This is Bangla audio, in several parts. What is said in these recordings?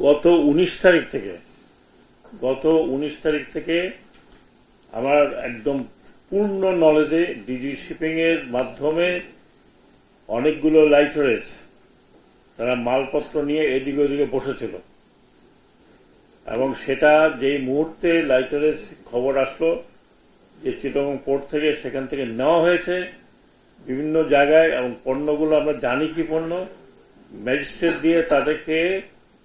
গত 19 তারিখ থেকে আমার একদম পূর্ণ নলেজে ডিজি শিপিং এর মাধ্যমে অনেকগুলো লাইটারেজ তারা মালপত্র নিয়ে এদিকে ওদিকে বসেছিল এবং সেটা যেই মুহূর্তে লাইটারেজ খবর আসলো যে চিটাগং পোর্ট থেকে সেখান থেকে নেওয়া হয়েছে বিভিন্ন জায়গায় এবং পণ্যগুলো আমরা জানি কি পণ্য ম্যাজিস্ট্রেট দিয়ে তাদেরকে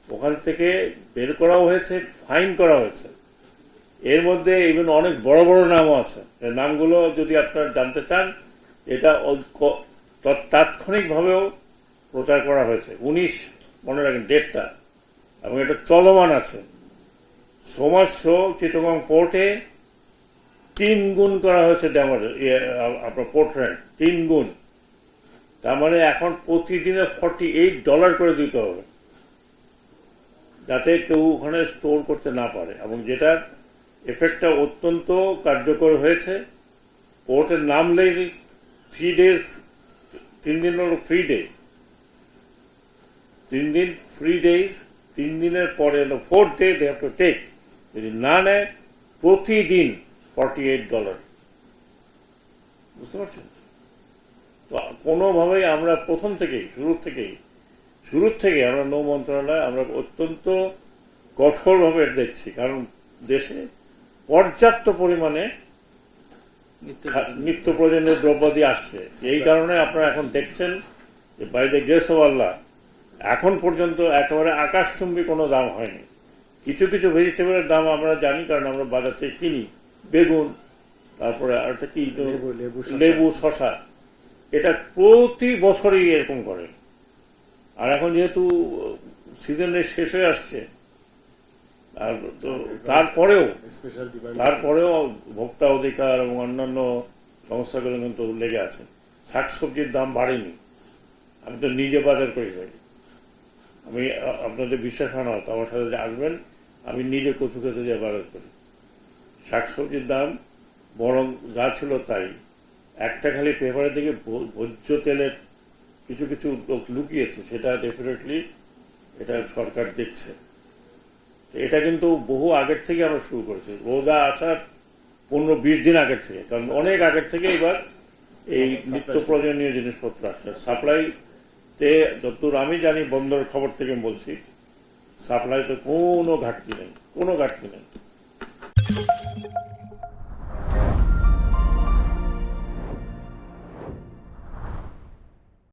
ওখান থেকে বের করা হয়েছে, ফাইন করা হয়েছে। এর মধ্যে ইভেন অনেক বড় বড় নামও আছে। নামগুলো যদি আপনারা জানতে চান, এটা তাৎক্ষণিকভাবেও প্রচার করা হয়েছে। 19 মনে রাখেন ডেটটা, এবং এটা চলমান আছে। সোমাশো চিটাগং পোর্টে 3 গুণ করা হয়েছে আপনার পোর্ট রেন্ট, 3 গুণ। তার মানে এখন প্রতিদিনে $48 করে দিতে হবে, যাতে কেউ ওখানে স্টোর করতে না পারে। এবং যেটার এফেক্টটা অত্যন্ত কার্যকর হয়েছে। পোর্টের নামলেই 3 ডেজ, 3 দিন হলো ফ্রি ডে, 3 দিন ফ্রি ডেজ, 3 দিনের পরে হলো 4th day they have to take. যদি না নেয় প্রতিদিন $48। বুঝতে পারছেন? তো কোনোভাবেই আমরা শুরু থেকেই আমরা নৌ মন্ত্রণালয় আমরা অত্যন্ত কঠোরভাবে দেখছি, কারণ দেশে পর্যাপ্ত পরিমাণে নিত্য প্রয়োজনীয় দ্রব্যাদি আসছে। এই কারণে আপনারা এখন দেখছেন যে বাই দ্য গ্রেস অফ আল্লাহ এখন পর্যন্ত একেবারে আকাশচুম্বী কোনো দাম হয়নি। কিছু কিছু ভেজিটেবলের দাম আমরা জানি, কারণ আমরা বাজার থেকে কিনি। বেগুন, তারপরে আরেকটা কি লেবু, শশা, এটা প্রতি বছরই এরকম করে। আর এখন যেহেতু সিজনের শেষ হয়ে আসছে, আর তো তারপরেও ভোক্তা অধিকার এবং অন্যান্য সংস্থাগুলো কিন্তু লেগে আছে। শাকসবজির দাম বাড়েনি। আমি তো নিজে বাজার করি ভাই, আমি আপনাদের বিশ্বাস হয় না হয়তো, আমার সাথে যে আসবেন, আমি নিজে কচু খেতে যেয়ে বাজার করি। শাকসবজির দাম বরং যা ছিল তাই। একটা খালি পেপারের দিকে ভোজ্য তেলের কিছু কিছু লুকিয়েছে, সেটা ডেফিনেটলি এটা সরকার দেখছে। এটা কিন্তু বহু আগের থেকে আমরা শুরু করেছি, রোজা আসার 15-20 দিন আগের থেকে, কারণ অনেক আগের থেকে এবার এই নিত্য প্রয়োজনীয় জিনিসপত্র আসছে। সাপ্লাইতে যতদূর আমি জানি, বন্দরের খবর থেকে বলছি, সাপ্লাইতে কোনো ঘাটতি নেই।